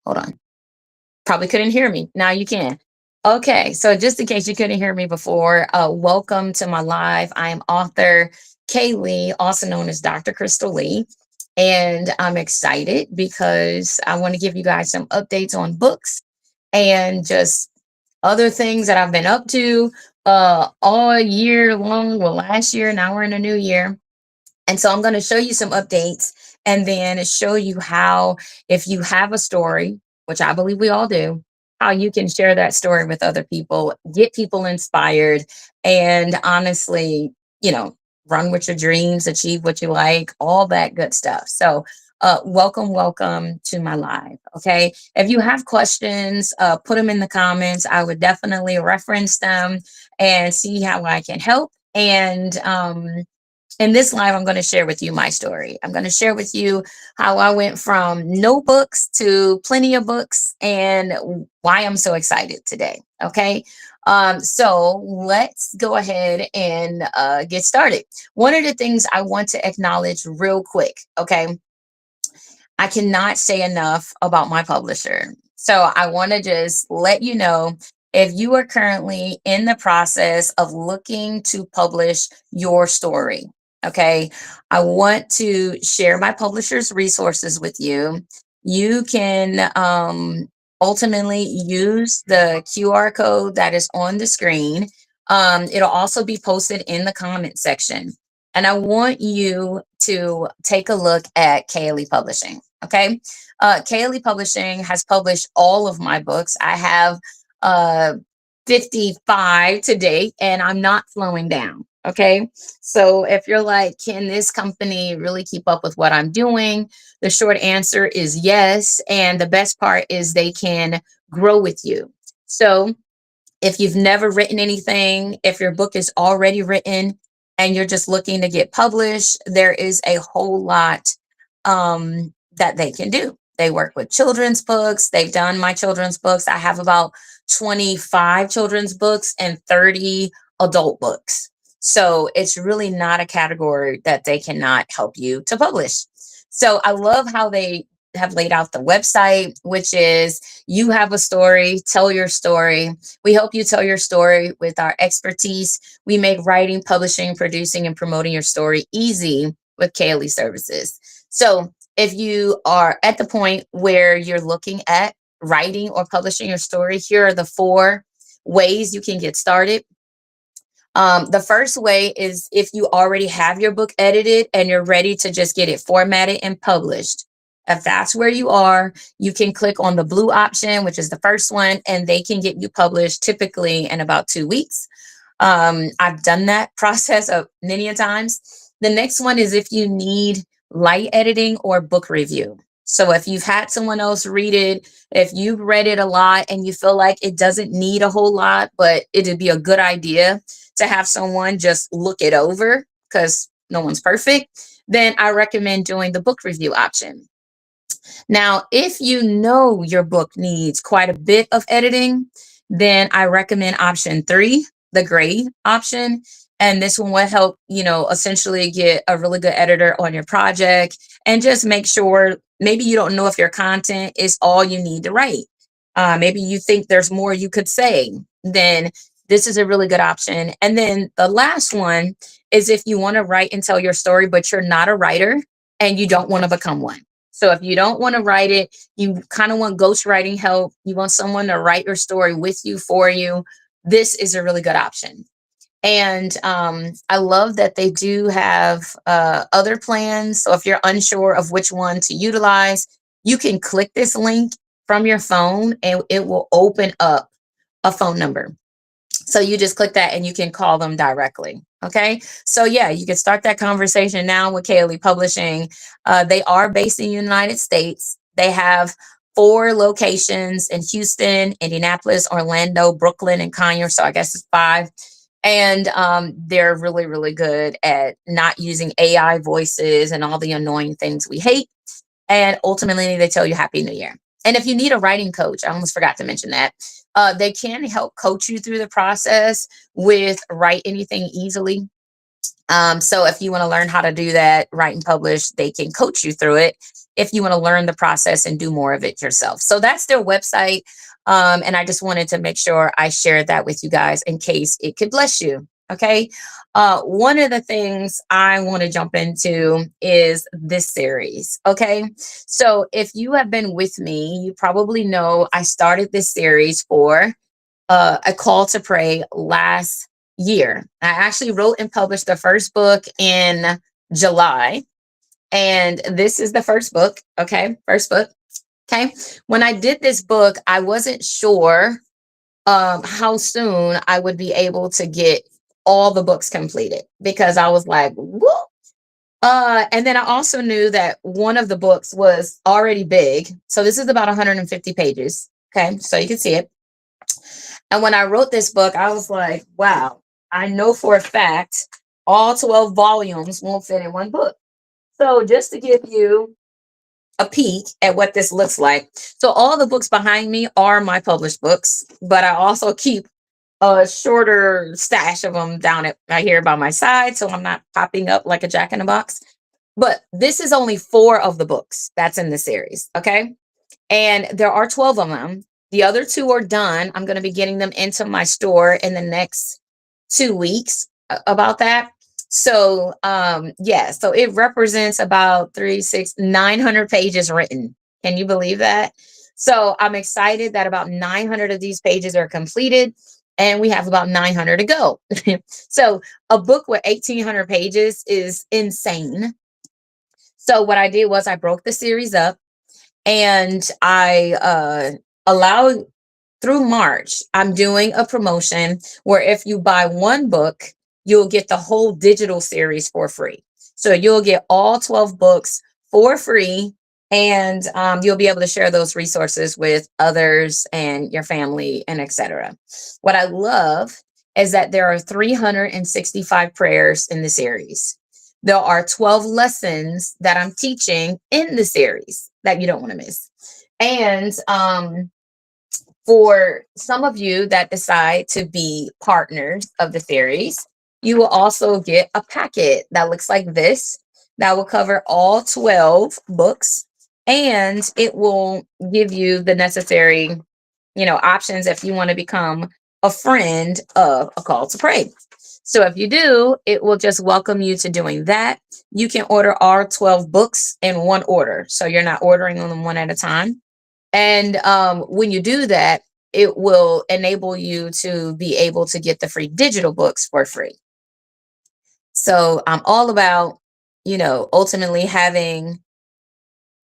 Hold on. Probably couldn't hear me. Now you can. Okay, so just in case you couldn't hear me before, welcome to my live. I am author Kay Lee, also known as Dr. Crystal Lee. And I'm excited because I want to give you guys some updates on books and just other things that I've been up to all year long. Well, last year, now we're in a new year. And so I'm going to show you some updates and then show you how, if you have a story, which I believe we all do, how you can share that story with other people, get people inspired, and honestly, you know, run with your dreams, achieve what you like, all that good stuff. So, welcome to my live. Okay. If you have questions, put them in the comments. I would definitely reference them and see how I can help. And, in this live, I'm going to share with you my story. I'm going to share with you how I went from no books to plenty of books and why I'm so excited today. Okay. So let's go ahead and get started. One of the things I want to acknowledge real quick. Okay. I cannot say enough about my publisher. So I want to just let you know, if you are currently in the process of looking to publish your story. Okay. I want to share my publisher's resources with you. You can ultimately use the QR code that is on the screen. It'll also be posted in the comment section. And I want you to take a look at Kaylee Publishing. Okay. Kaylee Publishing has published all of my books. I have uh, 55 to date, and I'm not slowing down. Okay. So if you're like, can this company really keep up with what I'm doing? The short answer is yes. And the best part is they can grow with you. So if you've never written anything, if your book is already written and you're just looking to get published, there is a whole lot that they can do. They work with children's books. They've done my children's books. I have about 25 children's books and 30 adult books. So it's really not a category that they cannot help you to publish. So I love how they have laid out the website, which is, you have a story, tell your story. We help you tell your story with our expertise. We make writing, publishing, producing, and promoting your story easy with Kaylee Services. So if you are at the point where you're looking at writing or publishing your story, here are the 4 ways you can get started. The first way is if you already have your book edited and you're ready to just get it formatted and published. If that's where you are, you can click on the blue option, which is the first one, and they can get you published typically in about 2 weeks. I've done that process of many a times. The next one is if you need light editing or book review. So if you've had someone else read it, if you've read it a lot and you feel like it doesn't need a whole lot, but it'd be a good idea to have someone just look it over because no one's perfect, then I recommend doing the book review option. Now, if you know your book needs quite a bit of editing, then I recommend option 3, the grade option. And this one will help, essentially get a really good editor on your project and just make sure, maybe you don't know if your content is all you need to write. Maybe you think there's more you could say, then this is a really good option. And then the last one is if you want to write and tell your story, but you're not a writer and you don't want to become one. So if you don't want to write it, you kind of want ghostwriting help, you want someone to write your story with you, for you, this is a really good option. And I love that they do have other plans. So if you're unsure of which one to utilize, you can click this link from your phone and it will open up a phone number. So you just click that and you can call them directly. Okay. So yeah, you can start that conversation now with Kaylee Publishing. They are based in the United States. They have 4 locations in Houston, Indianapolis, Orlando, Brooklyn, and Conyers. So I guess it's 5. And they're really, really good at not using AI voices and all the annoying things we hate. And ultimately, they tell you Happy New Year. And if you need a writing coach, I almost forgot to mention that, they can help coach you through the process with Write Anything Easily. So if you want to learn how to do that, write and publish, they can coach you through it if you want to learn the process and do more of it yourself. So that's their website. And I just wanted to make sure I shared that with you guys in case it could bless you. Okay. One of the things I want to jump into is this series. Okay. So if you have been with me, you probably know I started this series for a call to pray last year. I actually wrote and published the first book in July, and this is the first book. Okay, first book. Okay, when I did this book, I wasn't sure how soon I would be able to get all the books completed because I was like, whoa. And then I also knew that one of the books was already big. So this is about 150 pages. Okay, so you can see it. And when I wrote this book, I was like, wow, I know for a fact all 12 volumes won't fit in one book. So, just to give you a peek at what this looks like. So, all the books behind me are my published books, but I also keep a shorter stash of them down at right here by my side. So, I'm not popping up like a jack in a box. But this is only four of the books that's in the series. Okay. And there are 12 of them. The other two are done. I'm going to be getting them into my store in the next 2 weeks about that. So, yeah, so it represents about 900 pages written. Can you believe that? So I'm excited that about 900 of these pages are completed and we have about 900 to go. So a book with 1800 pages is insane. So what I did was I broke the series up and I allowed through March, I'm doing a promotion where if you buy one book, you'll get the whole digital series for free. So you'll get all 12 books for free, and you'll be able to share those resources with others and your family and etc. What I love is that there are 365 prayers in the series. There are 12 lessons that I'm teaching in the series that you don't want to miss. And for some of you that decide to be partners of the series, you will also get a packet that looks like this that will cover all 12 books and it will give you the necessary, options if you want to become a friend of A Call to Pray. So if you do, it will just welcome you to doing that. You can order all 12 books in one order. So you're not ordering them one at a time. And when you do that, it will enable you to be able to get the free digital books for free. So I'm all about, ultimately having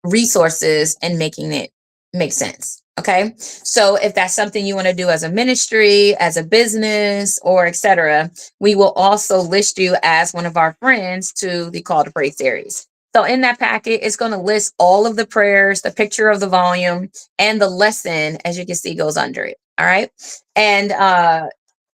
resources and making it make sense. Okay. So if that's something you want to do as a ministry, as a business, or etc., we will also list you as one of our friends to the Call to Pray series. So in that packet, it's going to list all of the prayers, the picture of the volume, and the lesson, as you can see, goes under it. All right. And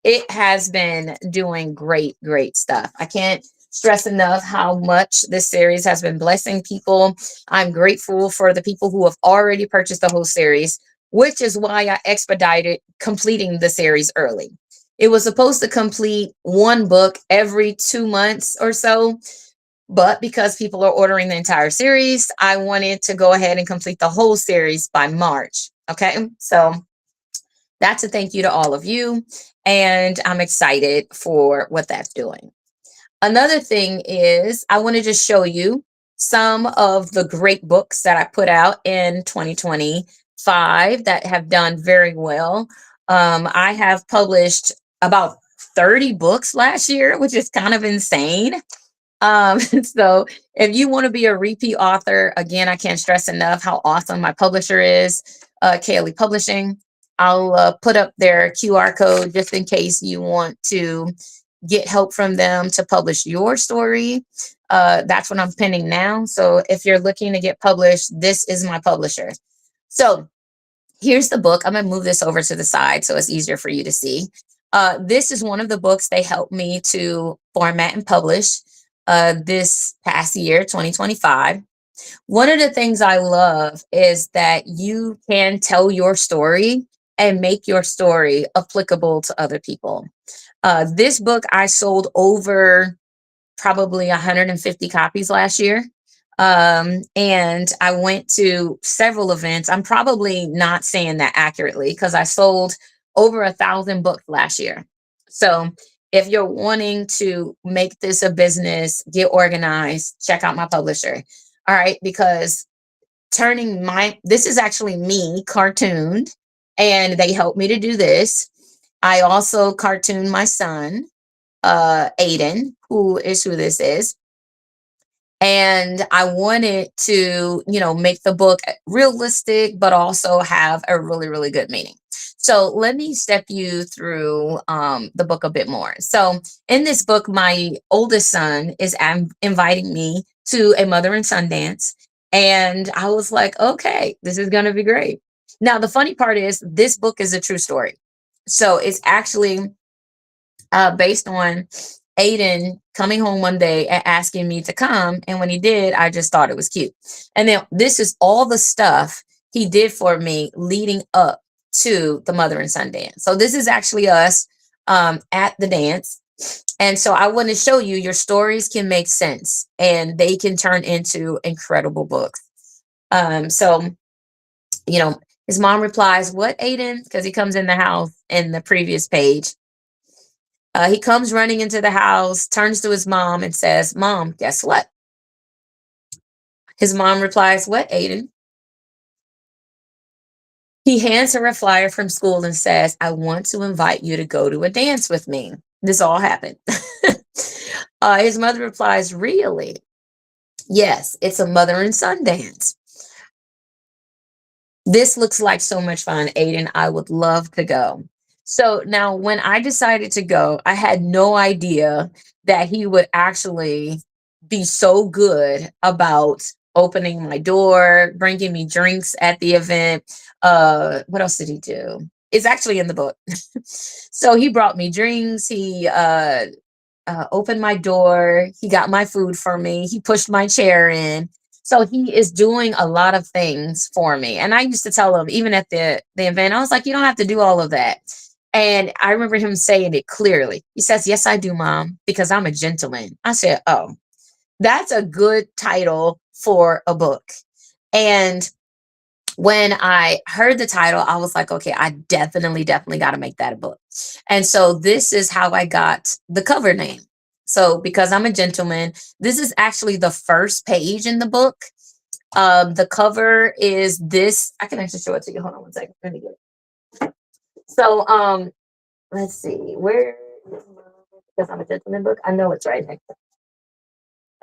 it has been doing great, great stuff. I can't stress enough how much this series has been blessing people. I'm grateful for the people who have already purchased the whole series, which is why I expedited completing the series early. It was supposed to complete one book every 2 months or so, but because people are ordering the entire series, I wanted to go ahead and complete the whole series by March. Okay, so that's a thank you to all of you. And I'm excited for what that's doing. Another thing is, I want to just show you some of the great books that I put out in 2025 that have done very well. I have published about 30 books last year, which is kind of insane. So if you want to be a repeat author, again, I can't stress enough how awesome my publisher is, Kaylee Publishing. I'll put up their QR code just in case you want to get help from them to publish your story. That's what I'm pinning now. So if you're looking to get published, this is my publisher. So here's the book. I'm going to move this over to the side so it's easier for you to see. This is one of the books they helped me to format and publish this past year, 2025. One of the things I love is that you can tell your story and make your story applicable to other people. This book I sold over probably 150 copies last year. And I went to several events. I'm probably not saying that accurately because I sold over 1,000 books last year. So if you're wanting to make this a business, get organized, check out my publisher. All right, because turning my this is actually me cartooned, and they helped me to do this. I also cartoon my son, Aiden, who is who this is, and I wanted to, make the book realistic, but also have a really, really good meaning. So let me step you through the book a bit more. So in this book, my oldest son is inviting me to a mother and son dance, and I was like, okay, this is going to be great. Now the funny part is, this book is a true story. So it's actually based on Aiden coming home one day and asking me to come. And when he did, I just thought it was cute. And then this is all the stuff he did for me leading up to the mother and son dance. So this is actually us at the dance. And so I want to show you your stories can make sense and they can turn into incredible books. So, his mom replies, "What, Aiden?" Because he comes in the house in the previous page. He comes running into the house, turns to his mom, and says, "Mom, guess what?" His mom replies, "What, Aiden?" He hands her a flyer from school and says, "I want to invite you to go to a dance with me." This all happened. His mother replies, "Really?" "Yes, it's a mother and son dance." "This looks like so much fun, Aiden. I would love to go." So now, when I decided to go, I had no idea that he would actually be so good about opening my door, bringing me drinks at the event. What else did he do? It's actually in the book. So he brought me drinks. He opened my door. He got my food for me. He pushed my chair in. So he is doing a lot of things for me. And I used to tell him, even at the event, I was like, "You don't have to do all of that." And I remember him saying it clearly. He says, "Yes, I do, Mom, because I'm a gentleman." I said, "Oh, that's a good title for a book." And when I heard the title, I was like, okay, I definitely, definitely got to make that a book. And so this is how I got the cover name. So because I'm a gentleman, this is actually the first page in the book. The cover is this. I can actually show it to you. Hold on one second. Let me get it. So let's see. Where is my, because I'm a gentleman book. I know it's right next.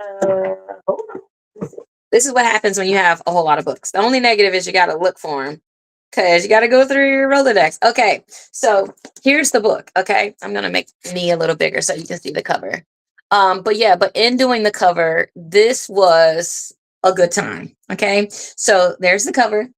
Hold on. This is what happens when you have a whole lot of books. The only negative is you got to look for them because you got to go through your Rolodex. Okay, so here's the book. Okay, I'm gonna make me a little bigger so you can see the cover. But in doing the cover, this was a good time. Okay, so there's the cover.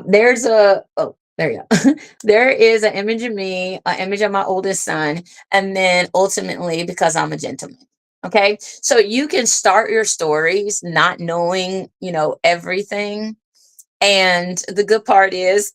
There's a oh, there you go. There is an image of me, an image of my oldest son, and then ultimately, because I'm a gentleman. Okay, so you can start your stories not knowing, everything, and the good part is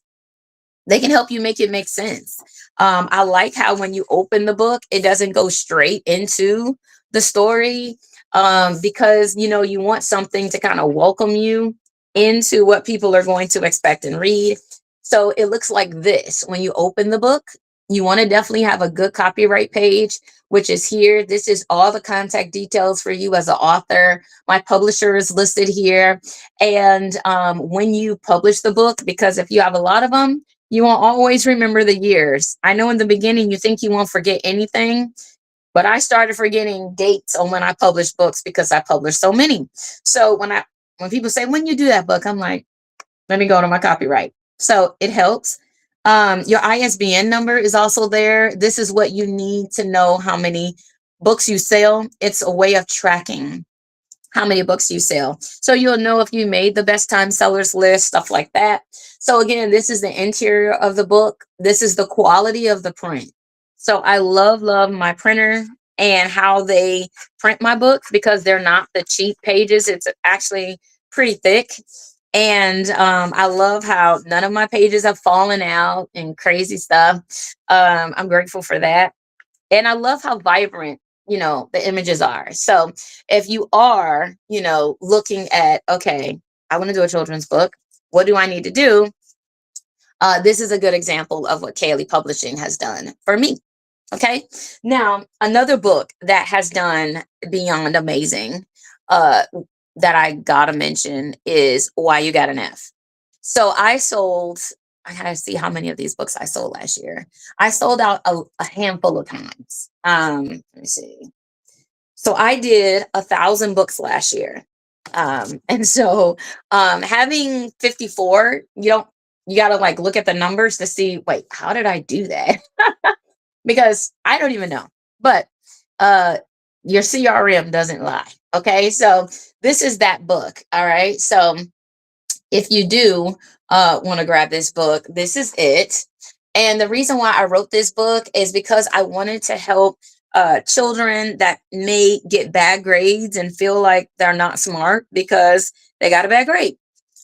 they can help you make it make sense. I like how when you open the book, it doesn't go straight into the story, because you want something to kind of welcome you into what people are going to expect and read. So it looks like this when you open the book. You want to definitely have a good copyright page, which is here. This is all the contact details for you as an author. My publisher is listed here. And when you publish the book, because if you have a lot of them, you won't always remember the years. I know in the beginning you think you won't forget anything, but I started forgetting dates on when I published books because I published so many. So when people say, "When you do that book," I'm like, let me go to my copyright. So it helps. Your ISBN number is also there. This is what you need to know how many books you sell. It's a way of tracking how many books you sell. So you'll know if you made the best time sellers list, stuff like that. So again, this is the interior of the book. This is the quality of the print. So I love, love my printer and how they print my books because they're not the cheap pages. It's actually pretty thick. And I love how none of my pages have fallen out and crazy stuff. I'm grateful for that. And I love how vibrant the images are. So if you are, looking at, okay, I want to do a children's book, what do I need to do? This is a good example of what Kaylee Publishing has done for me. Okay. Now, another book that has done beyond amazing, uh, that I gotta mention is Why You Got an F. So I had to see how many of these books I sold last year. I sold out a handful of times. Let me see. So I did 1,000 books last year. And so having 54, you gotta like look at the numbers to see, wait, how did I do that? Because I don't even know. But uh your CRM doesn't lie. Okay. So this is that book. All right. So if you do want to grab this book, this is it. And the reason why I wrote this book is because I wanted to help children that may get bad grades and feel like they're not smart because they got a bad grade.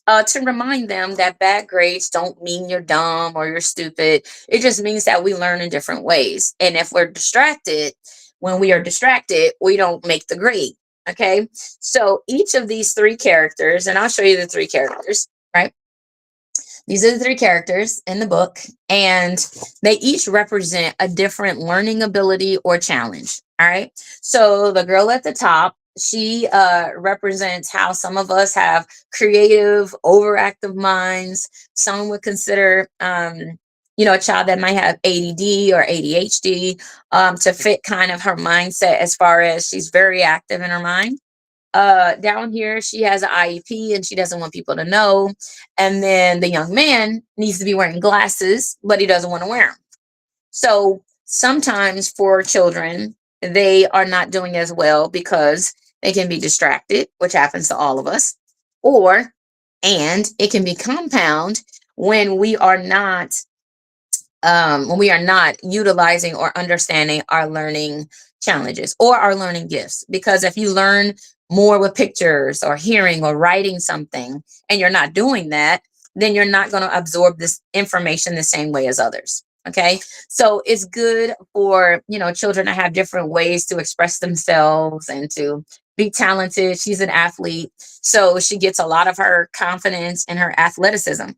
To remind them that bad grades don't mean you're dumb or you're stupid. It just means that we learn in different ways. And if we're distracted, when we are distracted, we don't make the grade. Okay. So each of these three characters, and I'll show you the three characters, right? These are the three characters in the book, and they each represent a different learning ability or challenge. All right. So the girl at the top, she represents how some of us have creative, overactive minds. Some would consider, a child that might have ADD or ADHD, to fit kind of her mindset as far as she's very active in her mind. Down here, she has an IEP and she doesn't want people to know. And then the young man needs to be wearing glasses, but he doesn't want to wear them. So sometimes for children, they are not doing as well because they can be distracted, which happens to all of us, and it can be compound when we are not utilizing or understanding our learning challenges or our learning gifts. Because if you learn more with pictures or hearing or writing something and you're not doing that, then you're not going to absorb this information the same way as others. Okay. So it's good for, children to have different ways to express themselves and to be talented. She's an athlete. So she gets a lot of her confidence in her athleticism.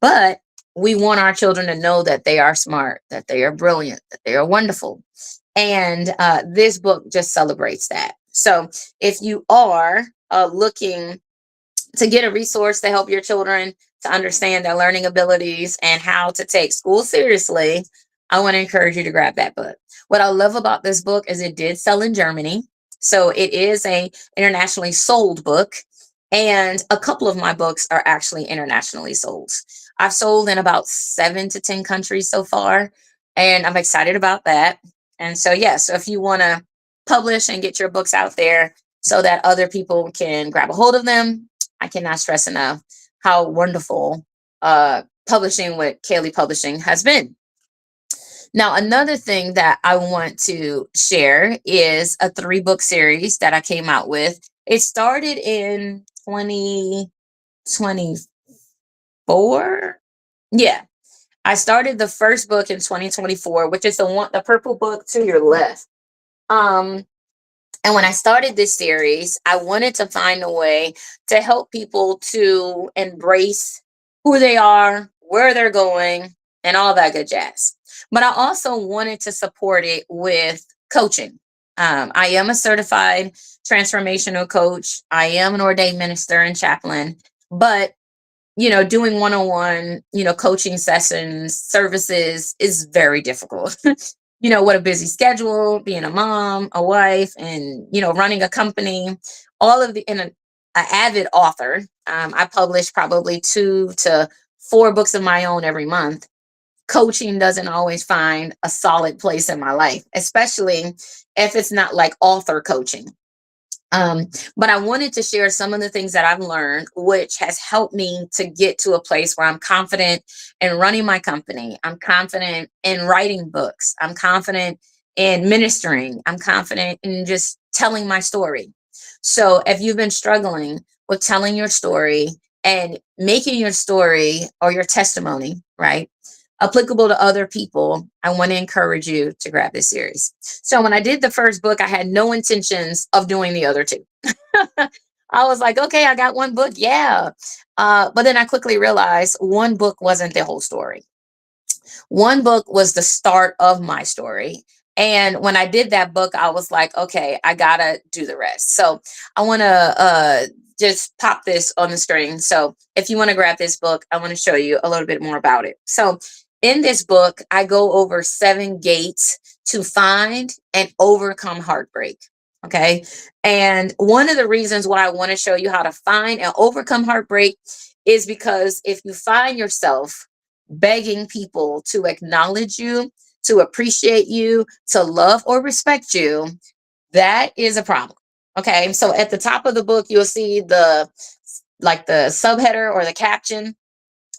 But we want our children to know that they are smart, that they are brilliant, that they are wonderful. And this book just celebrates that. So if you are looking to get a resource to help your children to understand their learning abilities and how to take school seriously, I want to encourage you to grab that book. What I love about this book is it did sell in Germany. So it is a internationally sold book. And a couple of my books are actually internationally sold. I've sold in about 7 to 10 countries so far, and I'm excited about that. And so, yeah, so if you want to publish and get your books out there so that other people can grab a hold of them, I cannot stress enough how wonderful publishing with Kaylee Publishing has been. Now, another thing that I want to share is a 3 book series that I came out with. It started in 2024. Yeah, I started the first book in 2024, which is the purple book to your left. Um, and when I started this series, I wanted to find a way to help people to embrace who they are, where they're going, and all that good jazz. But I also wanted to support it with coaching. I am a certified transformational coach. I am an ordained minister and chaplain, but doing one-on-one, coaching sessions, services is very difficult. What a busy schedule, being a mom, a wife, and, running a company, all of the, and an avid author. I publish probably 2 to 4 books of my own every month. Coaching doesn't always find a solid place in my life, especially if it's not like author coaching. But I wanted to share some of the things that I've learned, which has helped me to get to a place where I'm confident in running my company. I'm confident in writing books. I'm confident in ministering. I'm confident in just telling my story. So if you've been struggling with telling your story and making your story or your testimony, right, applicable to other people, I want to encourage you to grab this series. So when I did the first book, I had no intentions of doing the other two. I was like, okay, I got one book. Yeah. But then I quickly realized one book wasn't the whole story. One book was the start of my story. And when I did that book, I was like, okay, I gotta do the rest. So I want to just pop this on the screen. So if you want to grab this book, I want to show you a little bit more about it. So in this book, I go over 7 gates to find and overcome heartbreak. Okay. And one of the reasons why I want to show you how to find and overcome heartbreak is because if you find yourself begging people to acknowledge you, to appreciate you, to love or respect you, that is a problem. Okay. So at the top of the book, you'll see the subheader or the caption,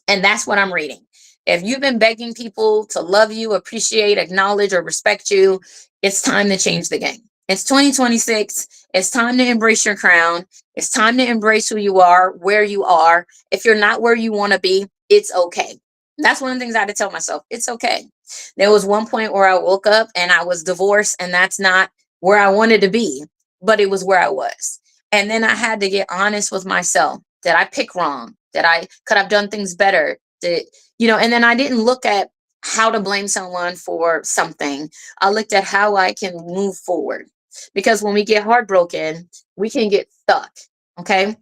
and that's what I'm reading. If you've been begging people to love you, appreciate, acknowledge, or respect you, it's time to change the game. It's 2026. It's time to embrace your crown. It's time to embrace who you are, where you are. If you're not where you want to be, it's okay. That's one of the things I had to tell myself. It's okay. There was one point where I woke up and I was divorced, and that's not where I wanted to be, but it was where I was. And then I had to get honest with myself. Did I pick wrong? That I could have done things better? Did and then I didn't look at how to blame someone for something. I looked at how I can move forward. Because when we get heartbroken, we can get stuck. Okay.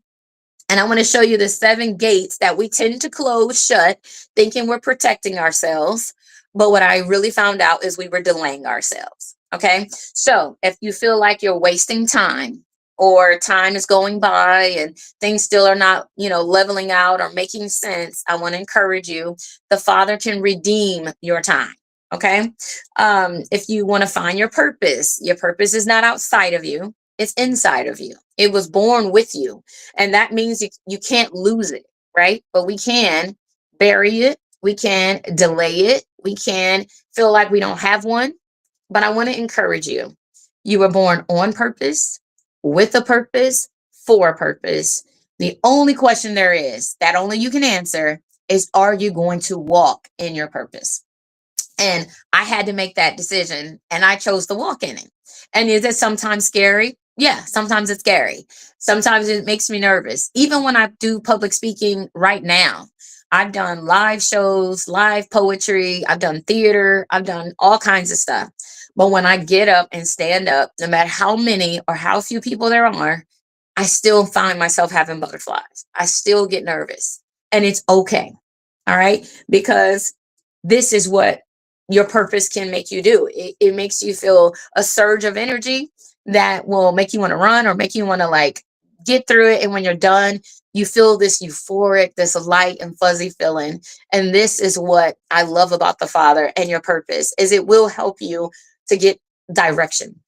And I want to show you the 7 gates that we tend to close shut, thinking we're protecting ourselves. But what I really found out is we were delaying ourselves. Okay. So if you feel like you're wasting time, or time is going by and things still are not, leveling out or making sense, I want to encourage you. The Father can redeem your time. Okay. If you want to find your purpose is not outside of you, it's inside of you. It was born with you. And that means you can't lose it, right? But we can bury it. We can delay it. We can feel like we don't have one. But I want to encourage you. You were born on purpose, with a purpose, for a purpose. The only question there is that only you can answer is, are you going to walk in your purpose? And I had to make that decision, and I chose to walk in it. And is it sometimes scary? Yeah, sometimes it's scary. Sometimes it makes me nervous. Even when I do public speaking right now, I've done live shows, live poetry, I've done theater, I've done all kinds of stuff. But when I get up and stand up, no matter how many or how few people there are, I still find myself having butterflies. I still get nervous, and it's okay. All right. Because this is what your purpose can make you do. It makes you feel a surge of energy that will make you want to run or make you want to like get through it. And when you're done, you feel this euphoric, this light and fuzzy feeling. And this is what I love about the Father and your purpose is it will help you to get direction.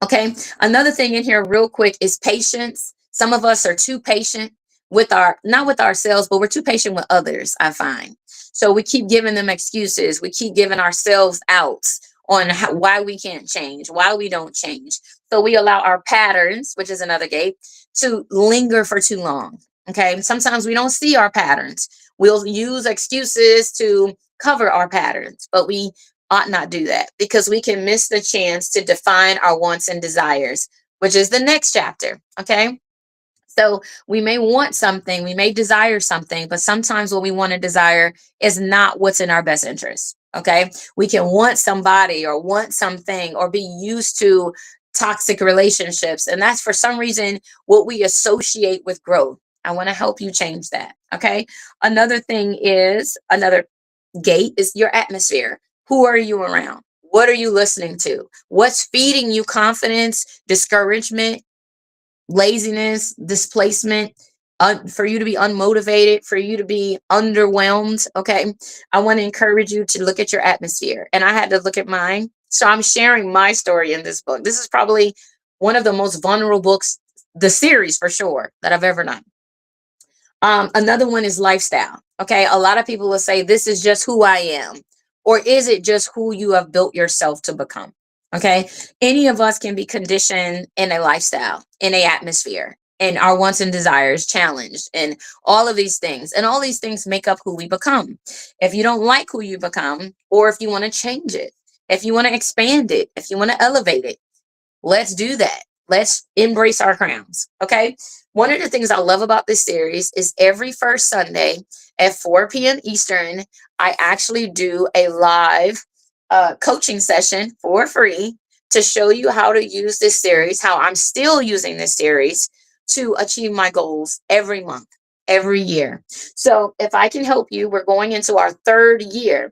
Okay. Another thing in here real quick is patience. Some of us are too patient with not with ourselves, but we're too patient with others, I find. So we keep giving them excuses. We keep giving ourselves outs on why we can't change, why we don't change. So we allow our patterns, which is another gate, to linger for too long. Okay. Sometimes we don't see our patterns. We'll use excuses to cover our patterns, but we ought not do that because we can miss the chance to define our wants and desires, which is the next chapter. Okay. So we may want something, we may desire something, but sometimes what we want to desire is not what's in our best interest. Okay. We can want somebody or want something or be used to toxic relationships. And that's for some reason what we associate with growth. I want to help you change that. Okay. Another gate is your atmosphere. Who are you around? What are you listening to? What's feeding you confidence, discouragement, laziness, displacement, for you to be unmotivated, for you to be underwhelmed? Okay. I want to encourage you to look at your atmosphere. And I had to look at mine. So I'm sharing my story in this book. This is probably one of the most vulnerable books, the series for sure, that I've ever done. Another one is lifestyle. Okay. A lot of people will say, this is just who I am. Or is it just who you have built yourself to become? Okay. Any of us can be conditioned in a lifestyle, in a atmosphere. and our wants and desires challenged, and all of these things. And all these things make up who we become. If you don't like who you become, or if you want to change it, if you want to expand it, if you want to elevate it, let's do that. Let's embrace our crowns. Okay. One of the things I love about this series is every first Sunday at 4 p.m. Eastern, I actually do a live coaching session for free to show you how to use this series, how I'm still using this series to achieve my goals every month, every year. So if I can help you, we're going into our third year.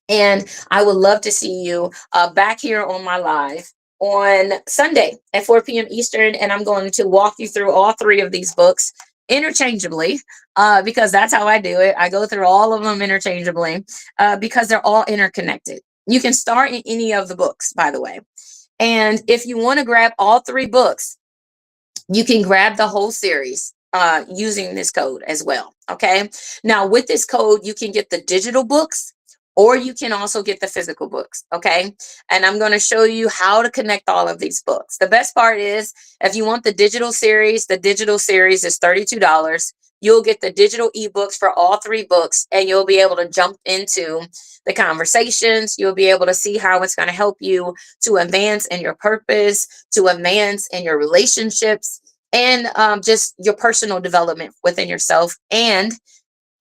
And I would love to see you back here on my live on Sunday at 4 p.m. Eastern. And I'm going to walk you through all three of these books interchangeably, because that's how I do it. I go through all of them interchangeably, because they're all interconnected. You can start in any of the books, by the way. And if you want to grab all three books, you can grab the whole series using this code as well. Okay. Now, with this code, you can get the digital books, or you can also get the physical books. Okay. And I'm going to show you how to connect all of these books. The best part is, if you want the digital series is $32. You'll get the digital ebooks for all three books, and you'll be able to jump into the conversations. You'll be able to see how it's going to help you to advance in your purpose, to advance in your relationships, and just your personal development within yourself. And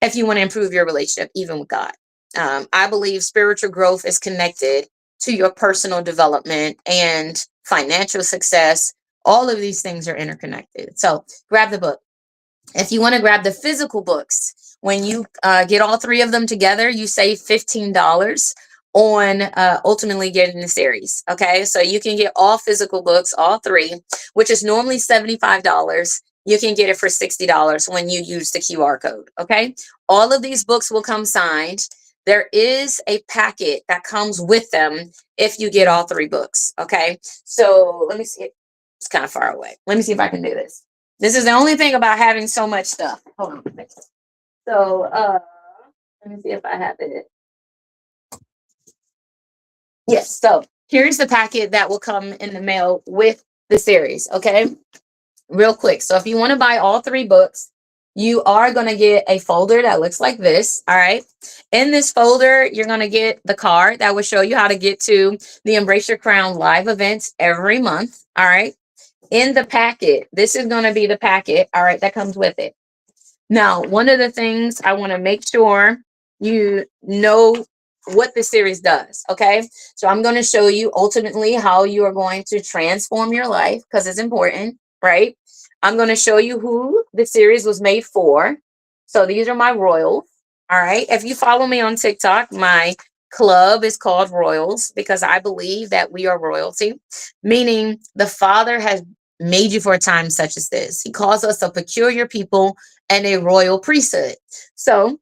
if you want to improve your relationship, even with God. I believe spiritual growth is connected to your personal development and financial success. All of these things are interconnected. So grab the book. If you want to grab the physical books, when you get all three of them together, you save $15 on ultimately getting the series. Okay, so you can get all physical books, all three, which is normally $75. You can get it for $60 when you use the QR code. Okay, all of these books will come signed. There is a packet that comes with them if you get all three books. Okay, so let me see. It's kind of far away. Let me see if I can do this. This is the only thing about having so much stuff. Hold on. So let me see if I have it. Yes. So here's the packet that will come in the mail with the series. Okay. Real quick. So if you want to buy all three books, you are going to get a folder that looks like this. All right. In this folder, you're going to get the card that will show you how to get to the Embrace Your Crown live events every month. All right. In the packet, this is going to be the packet, all right, that comes with it. Now, one of the things I want to make sure you know what the series does, okay? So I'm going to show you ultimately how you are going to transform your life, because it's important, right? I'm going to show you who the series was made for. So these are my royals, all right? If you follow me on TikTok, my club is called Royals, because I believe that we are royalty, meaning the Father has made you for a time such as this. He calls us a peculiar people and a royal priesthood. So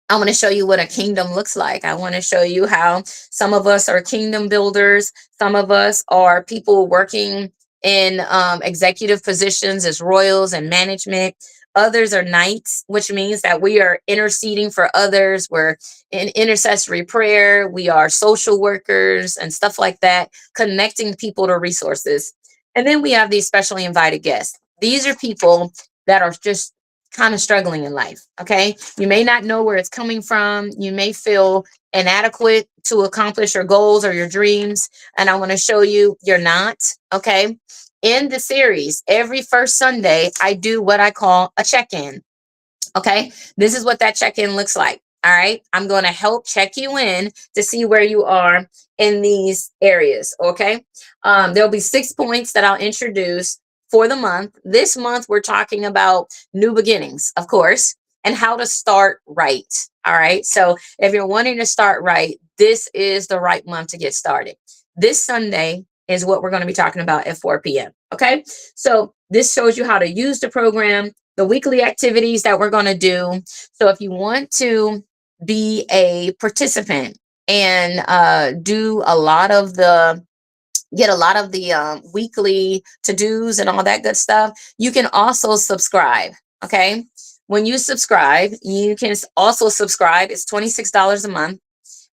I want to show you what a kingdom looks like. I want to show you how some of us are kingdom builders. Some of us are people working in executive positions as royals and management. Others are knights, which means that we are interceding for others. We're in intercessory prayer. We are social workers and stuff like that, connecting people to resources. And then we have these specially invited guests. These are people that are just kind of struggling in life. Okay. You may not know where it's coming from. You may feel inadequate to accomplish your goals or your dreams. And I want to show you you're not. Okay. In the series, every first Sunday, I do what I call a check-in. Okay. This is what that check-in looks like. All right. I'm going to help check you in to see where you are in these areas. Okay. There'll be 6 points that I'll introduce for the month. This month, we're talking about new beginnings, of course, and how to start right. All right. So if you're wanting to start right, this is the right month to get started. This Sunday is what we're going to be talking about at 4 p.m. Okay. So this shows you how to use the program, the weekly activities that we're going to do. So if you want to be a participant and do a lot of the get a lot of the weekly to-dos and all that good stuff, you can also subscribe. Okay. When you subscribe, you can also subscribe. It's $26 a month.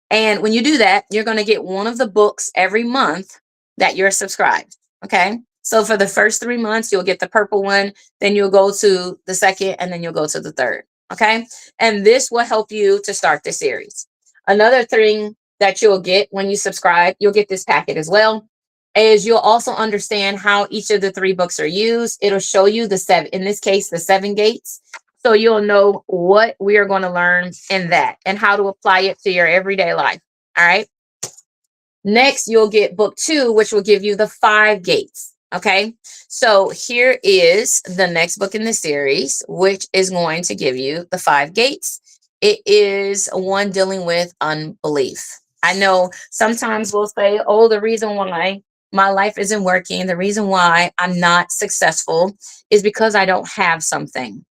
And when you do that, you're going to get one of the books every month that you're subscribed. Okay. So for the first 3 months, you'll get the purple one, then you'll go to the second, and then you'll go to the third. Okay. And this will help you to start the series. Another thing that you'll get when you subscribe, you'll get this packet as well, is you'll also understand how each of the three books are used. It'll show you the seven, in this case, the seven gates. So you'll know what we are going to learn in that and how to apply it to your everyday life. All right. Next, you'll get book 2, which will give you the 5 gates. Okay. So here is the next book in the series, which is going to give you the 5 gates. It is one dealing with unbelief. I know sometimes we'll say, oh, the reason why my life isn't working, the reason why I'm not successful is because I don't have something.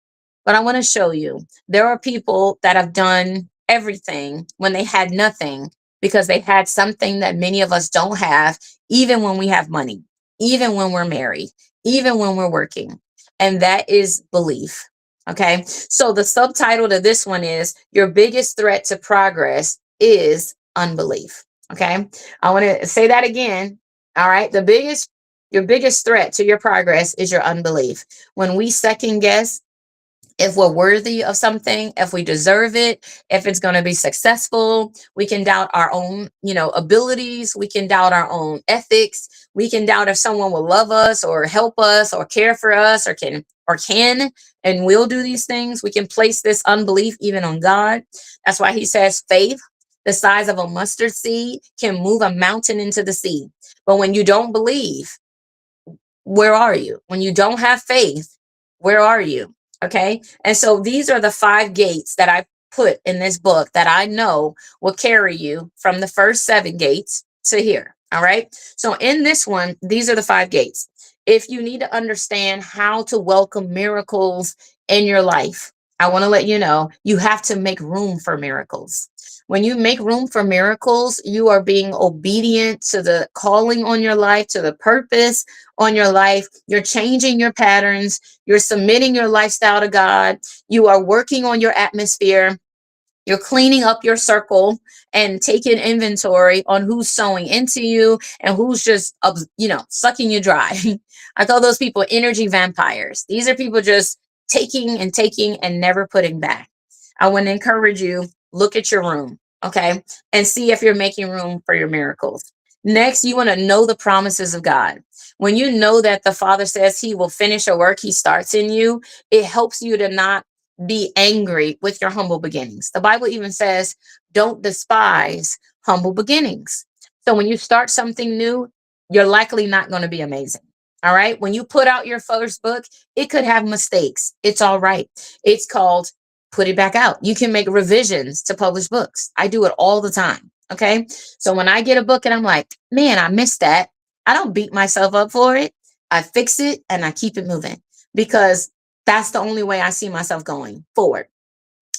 But I want to show you there are people that have done everything when they had nothing because they had something that many of us don't have, even when we have money, even when we're married, even when we're working. And that is belief. Okay. So the subtitle to this one is Your Biggest Threat to Progress is Unbelief. Okay. I want to say that again. All right. Your biggest threat to your progress is your unbelief. When we second guess if we're worthy of something, if we deserve it, if it's going to be successful, we can doubt our own, abilities. We can doubt our own ethics. We can doubt if someone will love us or help us or care for us or can and will do these things. We can place this unbelief even on God. That's why he says faith, the size of a mustard seed, can move a mountain into the sea. But when you don't believe, where are you? When you don't have faith, where are you? Okay. And so these are the 5 gates that I put in this book that I know will carry you from the first 7 gates to here. All right. So in this one, these are the 5 gates. If you need to understand how to welcome miracles in your life, I want to let you know you have to make room for miracles. When you make room for miracles, you are being obedient to the calling on your life, to the purpose on your life. You're changing your patterns. You're submitting your lifestyle to God. You are working on your atmosphere. You're cleaning up your circle and taking inventory on who's sowing into you and who's just, sucking you dry. I call those people energy vampires. These are people just taking and taking and never putting back. I want to encourage you, look at your room, okay, and see if you're making room for your miracles. Next, you want to know the promises of God. When you know that the Father says he will finish a work he starts in you, it helps you to not be angry with your humble beginnings. The Bible even says, don't despise humble beginnings. So when you start something new, you're likely not going to be amazing. All right. When you put out your first book, it could have mistakes. It's all right. It's called put it back out. You can make revisions to publish books. I do it all the time. Okay. So when I get a book and I'm like, man, I missed that, I don't beat myself up for it. I fix it and I keep it moving because that's the only way I see myself going forward.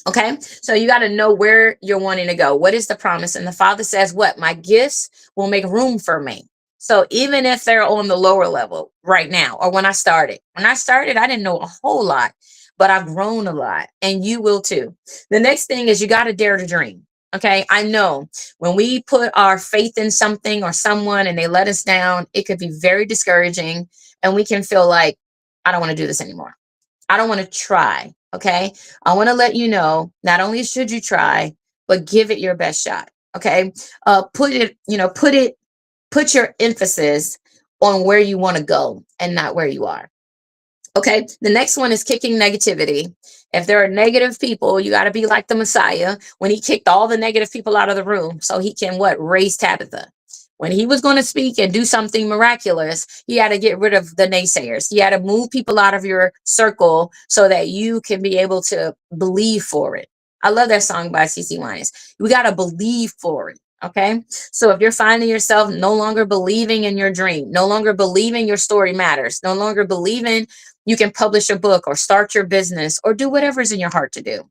Okay. So you got to know where you're wanting to go. What is the promise? And the Father says, what? My gifts will make room for me. So even if they're on the lower level right now, or when I started, I didn't know a whole lot, but I've grown a lot and you will too. The next thing is you got to dare to dream. Okay. I know when we put our faith in something or someone and they let us down, it could be very discouraging and we can feel like, I don't want to do this anymore. I don't want to try. Okay. I want to let you know, not only should you try, but give it your best shot. Okay. Put your emphasis on where you want to go and not where you are. Okay. The next one is kicking negativity. If there are negative people, you got to be like the Messiah when he kicked all the negative people out of the room so he can raise Tabitha. When he was going to speak and do something miraculous, he had to get rid of the naysayers. He had to move people out of your circle so that you can be able to believe for it. I love that song by CeCe Winans. We got to believe for it. Okay. So if you're finding yourself no longer believing in your dream, no longer believing your story matters, no longer believing you can publish a book or start your business or do whatever's in your heart to do,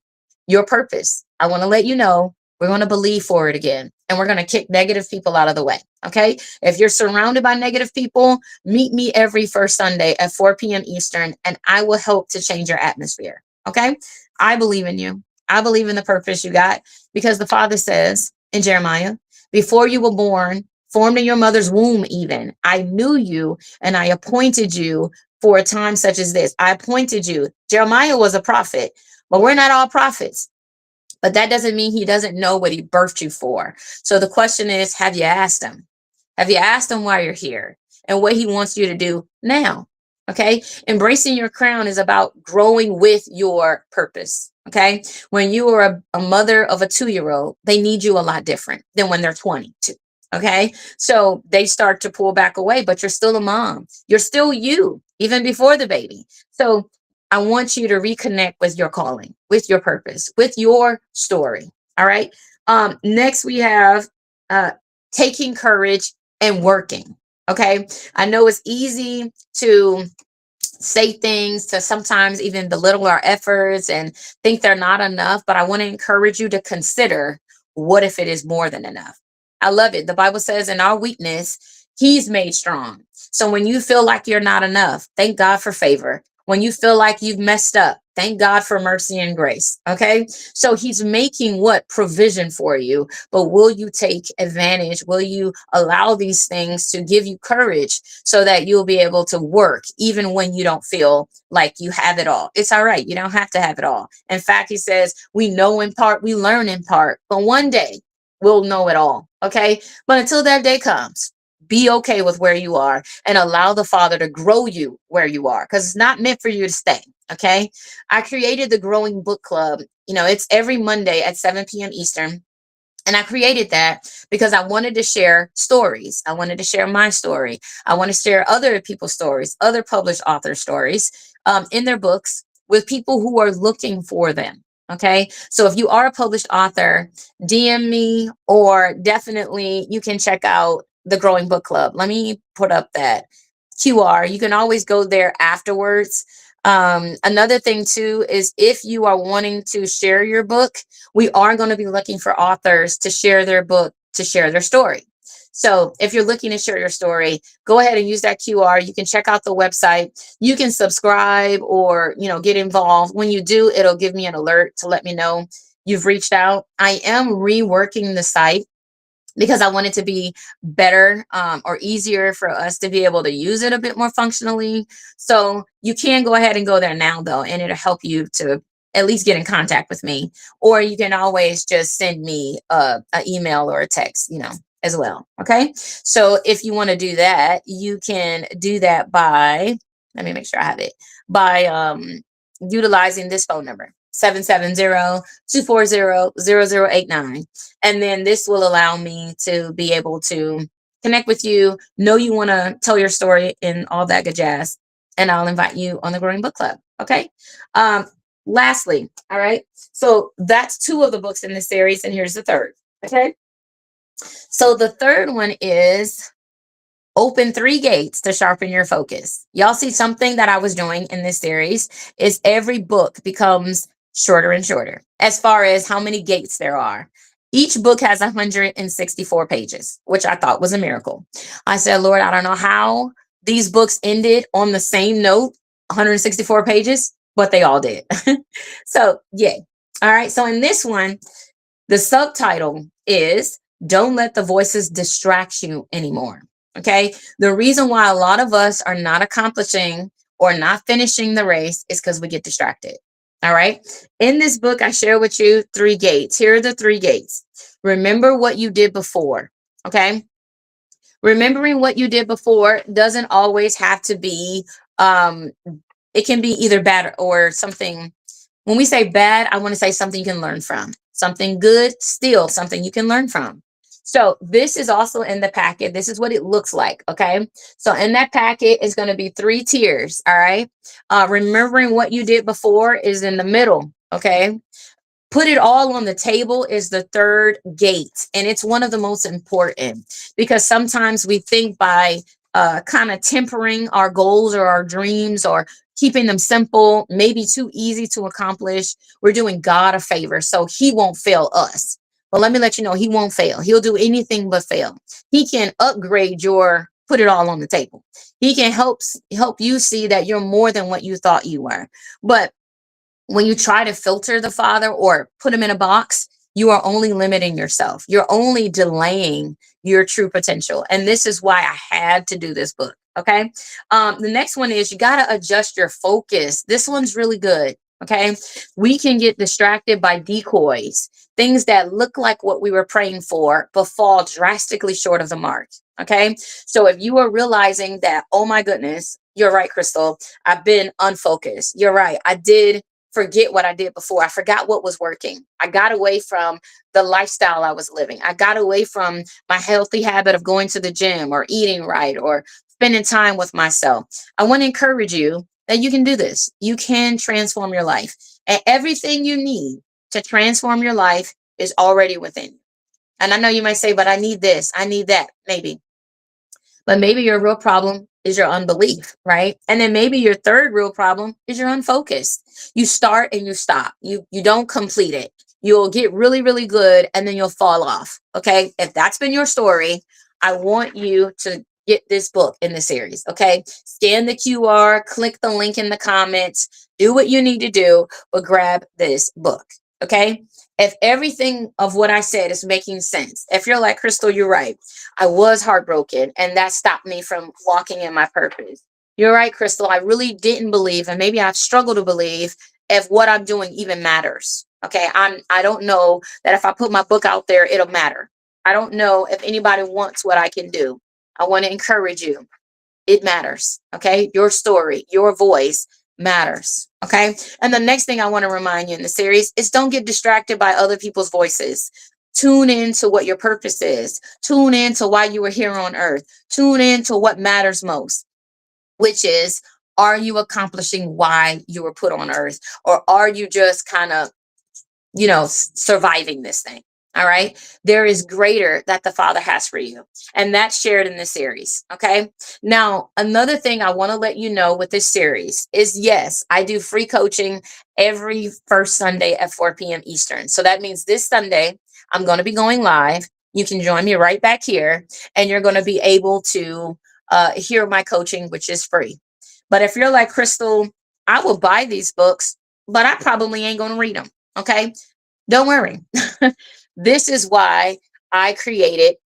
your purpose, I want to let you know we're going to believe for it again. And we're going to kick negative people out of the way. Okay. If you're surrounded by negative people, meet me every first Sunday at 4 p.m. Eastern, and I will help to change your atmosphere. Okay. I believe in you. I believe in the purpose you got because the Father says in Jeremiah, before you were born, formed in your mother's womb, even. I knew you and I appointed you for a time such as this. I appointed you. Jeremiah was a prophet, but we're not all prophets. But that doesn't mean he doesn't know what he birthed you for. So the question is, have you asked him? Have you asked him why you're here and what he wants you to do now? Okay. Embracing your crown is about growing with your purpose. Okay. When you are a mother of a 2-year old, they need you a lot different than when they're 22. Okay. So they start to pull back away, but you're still a mom. You're still you, even before the baby. So I want you to reconnect with your calling, with your purpose, with your story. All right. Next, we have uh, taking courage and working. Okay. I know it's easy to say things, to sometimes even belittle our efforts and think they're not enough, but I want to encourage you to consider, what if it is more than enough? I love it. The Bible says, in our weakness, he's made strong. So when you feel like you're not enough, thank God for favor. When you feel like you've messed up, thank God for mercy and grace. Okay. So he's making what? Provision for you. But will you take advantage? Will you allow these things to give you courage so that you'll be able to work even when you don't feel like you have it all? It's all right. You don't have to have it all. In fact, he says, we know in part, we learn in part, but one day we'll know it all. Okay. But until that day comes, be okay with where you are and allow the Father to grow you where you are, because it's not meant for you to stay. Okay. I created the Growing Book Club. It's every Monday at 7 p.m. Eastern. And I created that because I wanted to share stories. I wanted to share my story. I want to share other people's stories, other published author stories in their books with people who are looking for them. Okay. So if you are a published author, DM me, or definitely you can check out the Growing Book Club. Let me put up that QR. You can always go there afterwards. Another thing too is, if you are wanting to share your book, we are going to be looking for authors to share their book, to share their story. So if you're looking to share your story, go ahead and use that QR. You can check out the website. You can subscribe or, get involved. When you do, it'll give me an alert to let me know you've reached out. I am reworking the site because I want it to be better, or easier for us to be able to use it a bit more functionally. So you can go ahead and go there now, though, and it'll help you to at least get in contact with me. Or you can always just send me an email or a text, as well. Okay. So if you want to do that, you can do that by, let me make sure I have it, by utilizing this phone number, 770-240-0089. And then this will allow me to be able to connect with you, know you want to tell your story and all that good jazz. And I'll invite you on the Growing Book Club. Okay. Um, Lastly, all right. So that's 2 of the books in this series, and here's the third. Okay. So the third one is Open 3 Gates to Sharpen Your Focus. Y'all see, something that I was doing in this series is every book becomes shorter and shorter as far as how many gates there are. Each book has 164 pages, which I thought was a miracle. I said, Lord, I don't know how these books ended on the same note, 164 pages, but they all did. So, yeah. All right. So in this one, the subtitle is Don't Let the Voices Distract You Anymore. Okay. The reason why a lot of us are not accomplishing or not finishing the race is because we get distracted. All right. In this book, I share with you 3 gates. Here are the 3 gates. Remember what you did before. Okay. Remembering what you did before doesn't always have to be, it can be either bad or something. When we say bad, I want to say something you can learn from. Something good, still something you can learn from. So this is also in the packet. This is what it looks like. Okay. So in that packet is going to be 3 tiers. All right. Remembering what you did before is in the middle. Okay. Put it all on the table is the 3rd gate. And it's one of the most important, because sometimes we think by kind of tempering our goals or our dreams, or keeping them simple, maybe too easy to accomplish, we're doing God a favor. So he won't fail us. But let me let you know, he won't fail. He'll do anything but fail. He can upgrade your, put it all on the table. He can help you see that you're more than what you thought you were. But when you try to filter the Father or put him in a box, you are only limiting yourself. You're only delaying your true potential. And this is why I had to do this book. Okay. The next one is you got to adjust your focus. This one's really good. Okay. We can get distracted by decoys, things that look like what we were praying for, but fall drastically short of the mark. Okay. So if you are realizing that, oh my goodness, you're right, Crystal, I've been unfocused. You're right. I did forget what I did before. I forgot what was working. I got away from the lifestyle I was living. I got away from my healthy habit of going to the gym or eating right or spending time with myself. I want to encourage you that you can do this. You can transform your life. And everything you need to transform your life is already within you. And I know you might say, but I need this, I need that, maybe. But maybe your real problem is your unbelief, right? And then maybe your third real problem is you're unfocused. You start and you stop. You don't complete it. You'll get really, really good and then you'll fall off. Okay. If that's been your story, I want you to get this book in the series. Okay. Scan the QR, click the link in the comments, do what you need to do, but grab this book. Okay. If everything of what I said is making sense, if you're like, Crystal, you're right. I was heartbroken and that stopped me from walking in my purpose. You're right, Crystal. I really didn't believe, and maybe I've struggled to believe if what I'm doing even matters. Okay. I don't know that if I put my book out there, it'll matter. I don't know if anybody wants what I can do. I want to encourage you. It matters. Okay. Your story, your voice matters. Okay. And the next thing I want to remind you in the series is don't get distracted by other people's voices. Tune into what your purpose is. Tune into why you were here on earth. Tune into what matters most, which is, are you accomplishing why you were put on earth? Or are you just kind of, surviving this thing? All right. There is greater that the Father has for you. And that's shared in this series. Okay. Now, another thing I want to let you know with this series is yes, I do free coaching every first Sunday at 4 p.m. Eastern. So that means this Sunday, I'm going to be going live. You can join me right back here, and you're going to be able to hear my coaching, which is free. But if you're like, Crystal, I will buy these books, but I probably ain't going to read them. Okay. Don't worry. This is why I created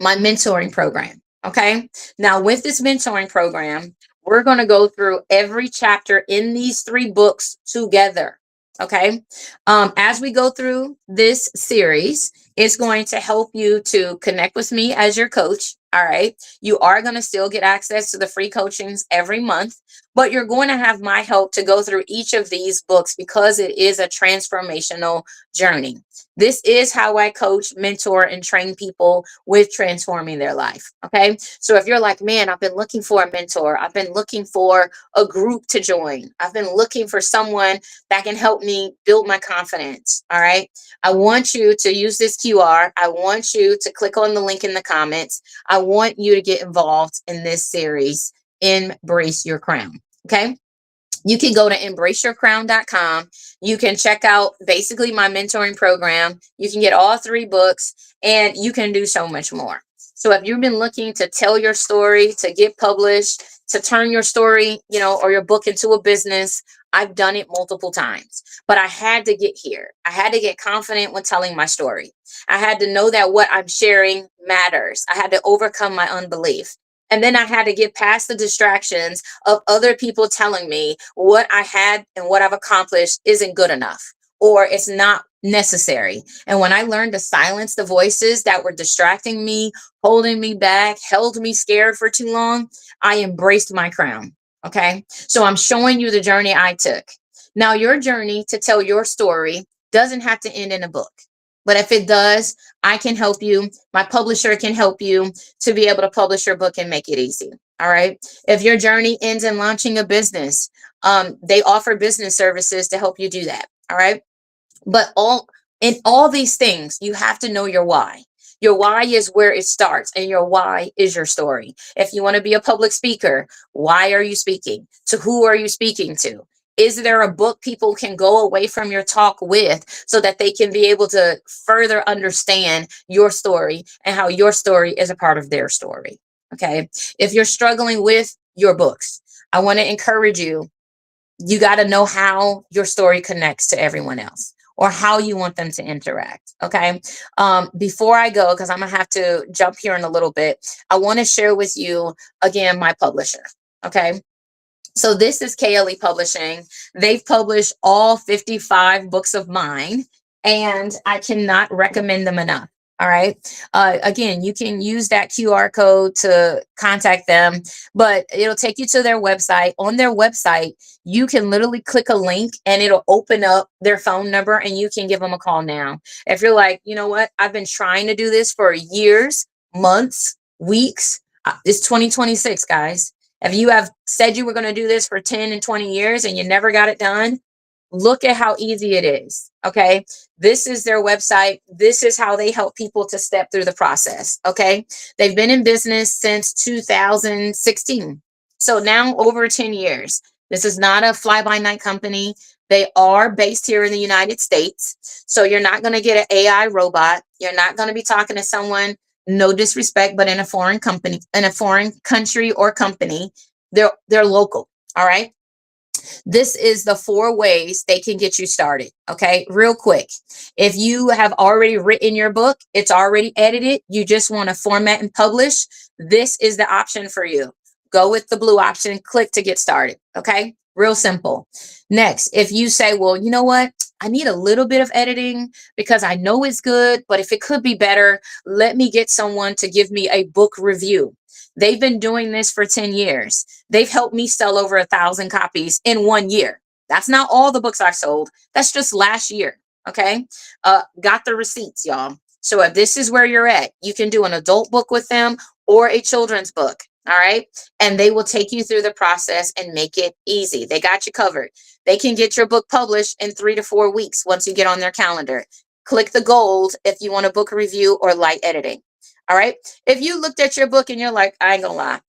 my mentoring program. Okay. Now, with this mentoring program, we're going to go through every chapter in these three books together. Okay. As we go through this series, it's going to help you to connect with me as your coach. All right. You are going to still get access to the free coachings every month, but you're going to have my help to go through each of these books because it is a transformational journey. This is how I coach, mentor, and train people with transforming their life. Okay. So if you're like, man, I've been looking for a mentor, I've been looking for a group to join, I've been looking for someone that can help me build my confidence. All right. I want you to use this QR. I want you to click on the link in the comments. I want you to get involved in this series, Embrace Your Crown. Okay. You can go to embraceyourcrown.com. You can check out basically my mentoring program. You can get all three books and you can do so much more. So if you've been looking to tell your story, to get published, to turn your story, or your book into a business, I've done it multiple times, but I had to get here. I had to get confident when telling my story. I had to know that what I'm sharing matters. I had to overcome my unbelief. And then I had to get past the distractions of other people telling me what I had and what I've accomplished isn't good enough or it's not necessary. And when I learned to silence the voices that were distracting me, holding me back, held me scared for too long, I embraced my crown. Okay. So I'm showing you the journey I took. Now, your journey to tell your story doesn't have to end in a book. But if it does, I can help you. My publisher can help you to be able to publish your book and make it easy. All right. If your journey ends in launching a business, they offer business services to help you do that. All right. But in all these things, you have to know your why. Your why is where it starts, and your why is your story. If you want to be a public speaker, why are you speaking? To who are you speaking to? Is there a book people can go away from your talk with so that they can be able to further understand your story and how your story is a part of their story? Okay. If you're struggling with your books, I want to encourage you. You got to know how your story connects to everyone else, or how you want them to interact. Okay. Before I go, because I'm going to have to jump here in a little bit, I want to share with you again my publisher. Okay. So this is KLE Publishing. They've published all 55 books of mine, and I cannot recommend them enough. All right. Again, you can use that QR code to contact them, but it'll take you to their website. On their website, you can literally click a link and it'll open up their phone number and you can give them a call now. If you're like, you know what, I've been trying to do this for years, months, weeks. It's 2026, guys. If you have said you were going to do this for 10 and 20 years and you never got it done, look at how easy it is. Okay. This is their website. This is how they help people to step through the process. Okay. They've been in business since 2016. So now over 10 years. This is not a fly by night company. They are based here in the United States. So you're not going to get an AI robot. You're not going to be talking to someone, no disrespect, but in a foreign company, in a foreign country or company. They're local. All right. This is the 4 ways they can get you started. Okay, real quick. If you have already written your book, it's already edited, you just want to format and publish, this is the option for you. Go with the blue option, click to get started. Okay, real simple. Next, if you say, well, you know what? I need a little bit of editing because I know it's good, but if it could be better, let me get someone to give me a book review. They've been doing this for 10 years. They've helped me sell over 1,000 copies in 1 year. That's not all the books I've sold. That's just last year. Okay. Got the receipts, y'all. So if this is where you're at, you can do an adult book with them or a children's book. All right. And they will take you through the process and make it easy. They got you covered. They can get your book published in 3 to 4 weeks once you get on their calendar. Click the gold if you want a book review or light editing. All right. If you looked at your book and you're like, I ain't gonna lie,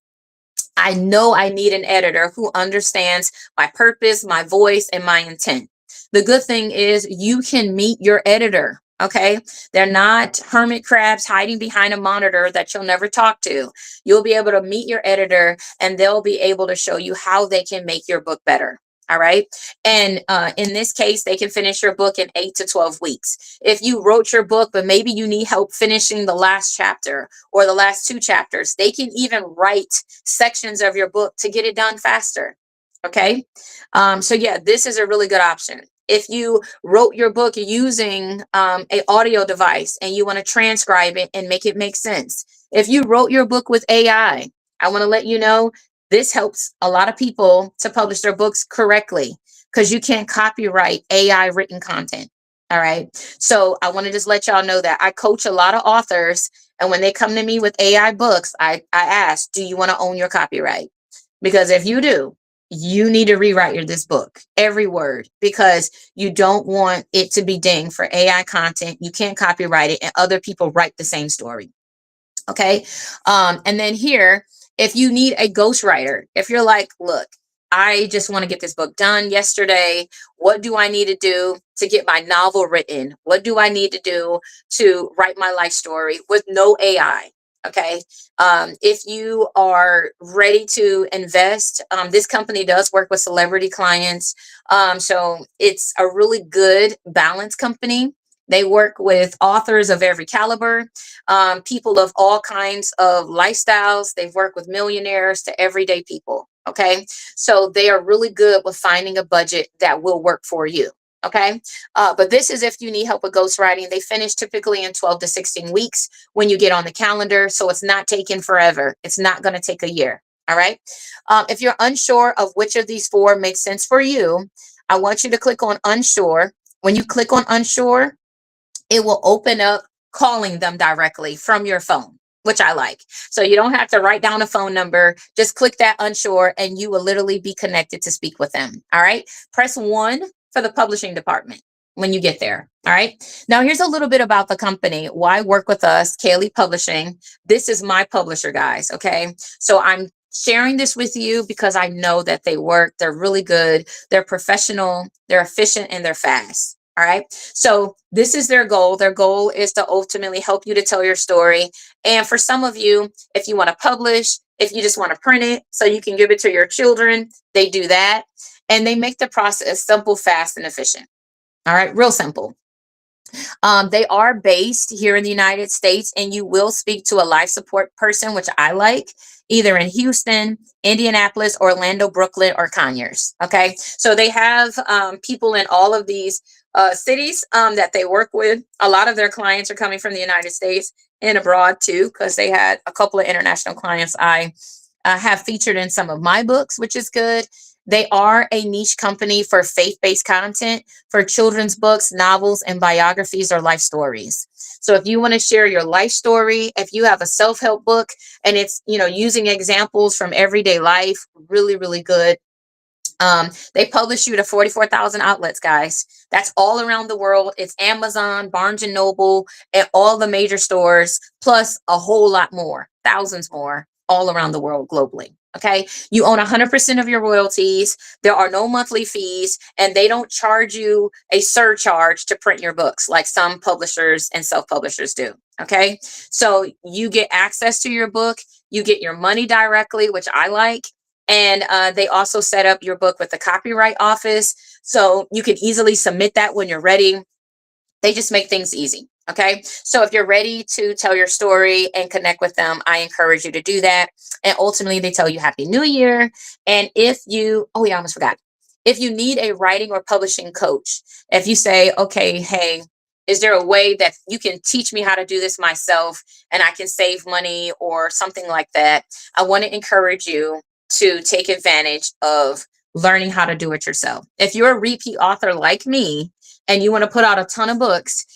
I know I need an editor who understands my purpose, my voice, and my intent. The good thing is you can meet your editor. Okay. They're not hermit crabs hiding behind a monitor that you'll never talk to. You'll be able to meet your editor and they'll be able to show you how they can make your book better. All right. And in this case, they can finish your book in 8 to 12 weeks. If you wrote your book, but maybe you need help finishing the last chapter or the last 2 chapters, they can even write sections of your book to get it done faster. Okay. So yeah, this is a really good option. If you wrote your book using a audio device and you want to transcribe it and make it make sense. If you wrote your book with AI, I want to let you know this helps a lot of people to publish their books correctly because you can't copyright AI written content. All right. So I want to just let y'all know that I coach a lot of authors. And when they come to me with AI books, I ask, do you want to own your copyright? Because if you do, you need to rewrite this book, every word, because you don't want it to be dinged for AI content. You can't copyright it and other people write the same story. Okay. And then here, if you need a ghostwriter, if you're like, look, I just want to get this book done yesterday. What do I need to do to get my novel written? What do I need to do to write my life story with no AI? Okay. If you are ready to invest, this company does work with celebrity clients. So it's a really good balance company. They work with authors of every caliber, people of all kinds of lifestyles. They've worked with millionaires to everyday people. Okay. So they are really good with finding a budget that will work for you. Okay. But this is if you need help with ghostwriting. They finish typically in 12 to 16 weeks when you get on the calendar. So it's not taking forever. It's not going to take a year. All right. If you're unsure of which of these 4 makes sense for you, I want you to click on unsure. When you click on unsure, it will open up calling them directly from your phone, which I like. So you don't have to write down a phone number. Just click that unsure and you will literally be connected to speak with them. All right. Press 1 for the publishing department when you get there. All right. Now here's a little bit about the company. Why work with us, KLE Publishing. This is my publisher, guys. Okay. So I'm sharing this with you because I know that they work. They're really good. They're professional. They're efficient and they're fast. All right. So this is their goal. Their goal is to ultimately help you to tell your story. And for some of you, if you want to publish, if you just want to print it so you can give it to your children, they do that. And they make the process simple, fast, and efficient. All right. Real simple. They are based here in the United States, and you will speak to a life support person, which I like, either in Houston, Indianapolis, Orlando, Brooklyn, or Conyers. Okay, so they have people in all of these cities that they work with. A lot of their clients are coming from the United States and abroad too, because they had a couple of international clients I have featured in some of my books, which is good. They are a niche company for faith-based content for children's books, novels, and biographies or life stories. So if you want to share your life story, if you have a self-help book and it's, using examples from everyday life, really, really good. They publish you to 44,000 outlets, guys. That's all around the world. It's Amazon, Barnes and Noble, and all the major stores, plus a whole lot more, thousands more, all around the world globally. Okay. You own 100% of your royalties. There are no monthly fees, and they don't charge you a surcharge to print your books like some publishers and self-publishers do. Okay. So you get access to your book, you get your money directly, which I like. And they also set up your book with the copyright office. So you can easily submit that when you're ready. They just make things easy. Okay. So if you're ready to tell your story and connect with them, I encourage you to do that. And ultimately, they tell you Happy New Year. And if you, oh, yeah, I almost forgot. If you need a writing or publishing coach, if you say, okay, hey, is there a way that you can teach me how to do this myself and I can save money or something like that? I want to encourage you to take advantage of learning how to do it yourself. If you're a repeat author like me and you want to put out a ton of books,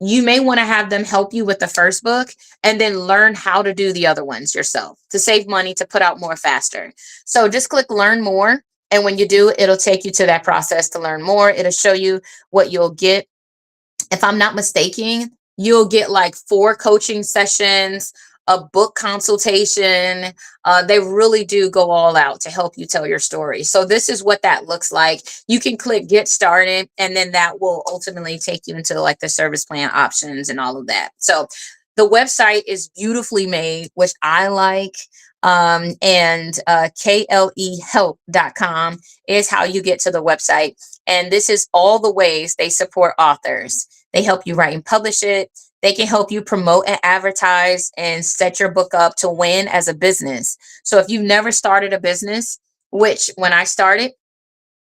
you may want to have them help you with the first book and then learn how to do the other ones yourself to save money, to put out more faster. So just click learn more. And when you do, it'll take you to that process to learn more. It'll show you what you'll get. If I'm not mistaken, you'll get like 4 coaching sessions, a book consultation. They really do go all out to help you tell your story. So this is what that looks like. You can click get started, and then that will ultimately take you into like the service plan options and all of that. So the website is beautifully made, which I like. And KLEhelp.com is how you get to the website. And this is all the ways they support authors. They help you write and publish it. They can help you promote and advertise and set your book up to win as a business. So if you've never started a business, which when I started,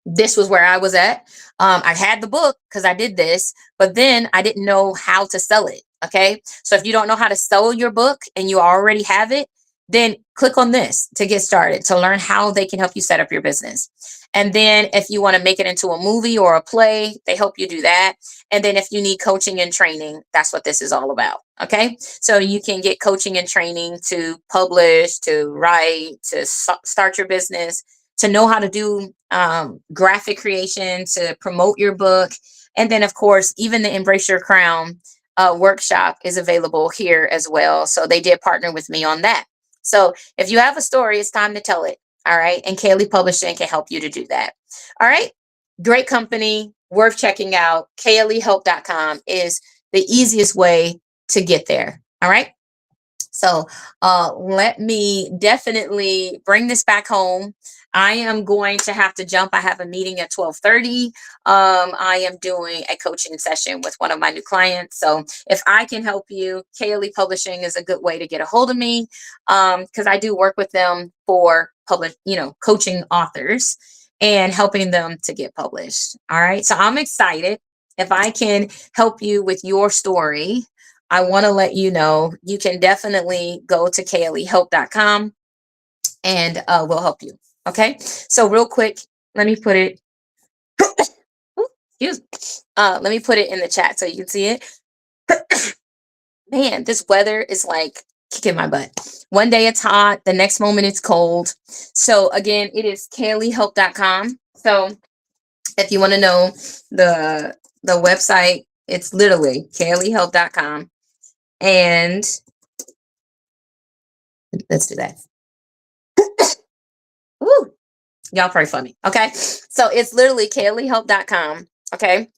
this was where I was at. I had the book because I did this, but then I didn't know how to sell it. Okay. So if you don't know how to sell your book and you already have it, then click on this to get started, to learn how they can help you set up your business. And then if you want to make it into a movie or a play, they help you do that. And then if you need coaching and training, that's what this is all about. Okay. So you can get coaching and training to publish, to write, to start your business, to know how to do graphic creation, to promote your book. And then, of course, even the Embrace Your Crown workshop is available here as well. So they did partner with me on that. So if you have a story, it's time to tell it. All right. And Kaylee Publishing can help you to do that. All right. Great company, worth checking out. KLEhelp.com is the easiest way to get there. All right. So let me definitely bring this back home. I am going to have to jump. I have a meeting at 12:30. I am doing a coaching session with one of my new clients. So if I can help you, KLE Publishing is a good way to get a hold of me, because I do work with them for coaching authors and helping them to get published. All right. So I'm excited. If I can help you with your story, I want to let you know you can definitely go to KLEhelp.com and we'll help you. Okay. So real quick, let me put it, excuse me. Let me put it in the chat so you can see it. Man, this weather is like kicking my butt. One day it's hot, the next moment it's cold. So again, it is KLEhelp.com. So if you want to know the website, it's literally KLEhelp.com. And let's do that. Woo! Y'all pray for me. Okay. So it's literally KLEhelp.com. Okay.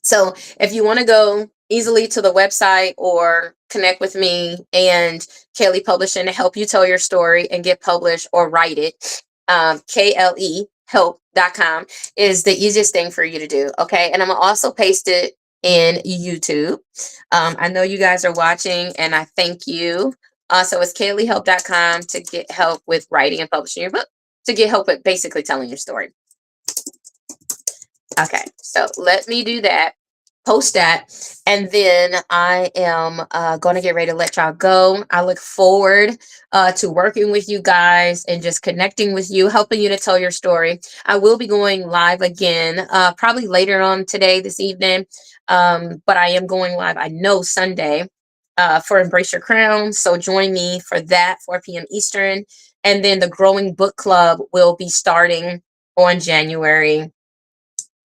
So if you want to go easily to the website or connect with me and KLE Publishing to help you tell your story and get published or write it, KLEhelp.com is the easiest thing for you to do. Okay. And I'm going to also paste it in YouTube. I know you guys are watching, and I thank you. So it's kayleehelp.com to get help with writing and publishing your book, to get help with basically telling your story. Okay, so let me do that, post that, and then I am going to get ready to let y'all go. I look forward to working with you guys and just connecting with you, helping you to tell your story. I will be going live again, probably later on today, this evening, but I am going live, I know, Sunday for Embrace Your Crown. So join me for that, 4 p.m. Eastern. And then the Growing Book Club will be starting on January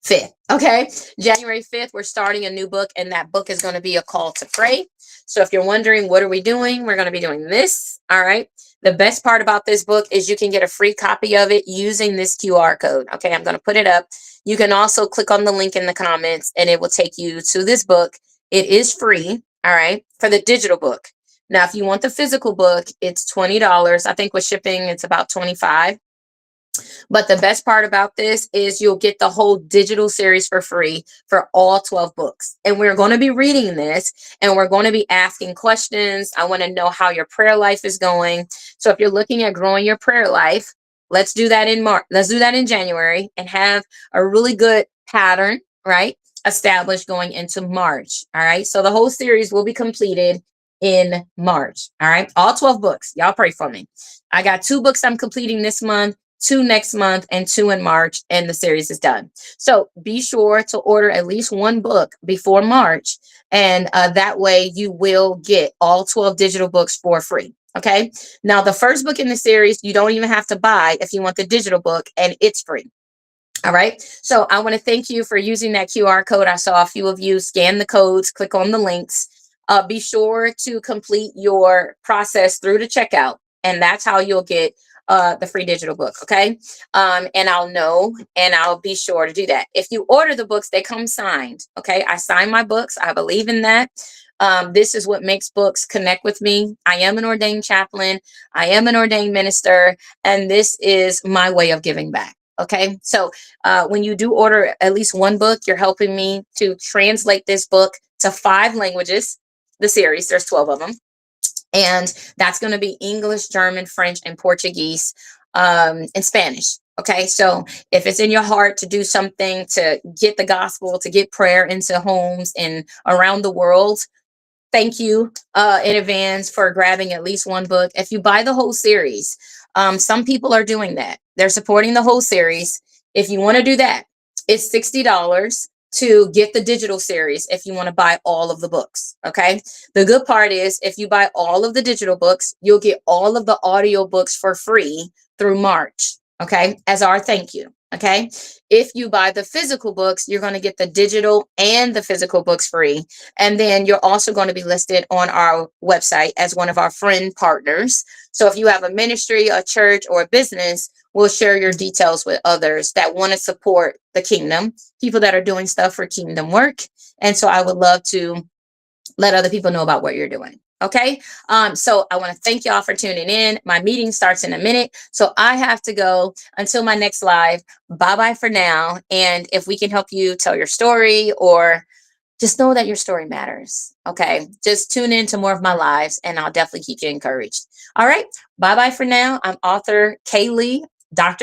5th. Okay. January 5th, we're starting a new book, and that book is going to be A Call to Pray. So if you're wondering, what are we doing? We're going to be doing this. All right. The best part about this book is you can get a free copy of it using this QR code. Okay. I'm going to put it up. You can also click on the link in the comments and it will take you to this book. It is free. All right. For the digital book. Now, if you want the physical book, it's $20. I think with shipping, it's about $25. But the best part about this is you'll get the whole digital series for free for all 12 books. And we're going to be reading this, and we're going to be asking questions. I want to know how your prayer life is going. So if you're looking at growing your prayer life, let's do that in March. Let's do that in January and have a really good pattern, right, established going into March. All right. So the whole series will be completed in March. All right. All 12 books. Y'all pray for me. I got 2 books I'm completing this month, 2 next month, and 2 in March, and the series is done. So be sure to order at least 1 book before March, and that way you will get all 12 digital books for free. Okay. Now, the first book in the series, you don't even have to buy if you want the digital book, and it's free. All right. So I want to thank you for using that QR code. I saw a few of you scan the codes, click on the links. Be sure to complete your process through the checkout, and that's how you'll get the free digital book. Okay. And I'll know, and I'll be sure to do that. If you order the books, they come signed. Okay. I sign my books. I believe in that. This is what makes books connect with me. I am an ordained chaplain. I am an ordained minister, and this is my way of giving back. Okay. So when you do order at least 1 book, you're helping me to translate this book to 5 languages. The series, there's 12 of them. And that's going to be English, German, French, and Portuguese, and Spanish. Okay. So if it's in your heart to do something to get the gospel, to get prayer into homes and around the world, thank you in advance for grabbing at least 1 book. If you buy the whole series, some people are doing that. They're supporting the whole series. If you want to do that, it's $60 to get the digital series if you want to buy all of the books. Okay. The good part is if you buy all of the digital books, you'll get all of the audio books for free through March. Okay. As our thank you. Okay. If you buy the physical books, you're going to get the digital and the physical books free. And then you're also going to be listed on our website as one of our friend partners. So if you have a ministry, a church, or a business, we'll share your details with others that want to support the kingdom, people that are doing stuff for kingdom work. And so I would love to let other people know about what you're doing. Okay. So I want to thank y'all for tuning in. My meeting starts in a minute, so I have to go. Until my next live, bye-bye for now. And if we can help you tell your story, or just know that your story matters. Okay. Just tune in to more of my lives, and I'll definitely keep you encouraged. All right. Bye-bye for now. I'm author Kaylee, Dr.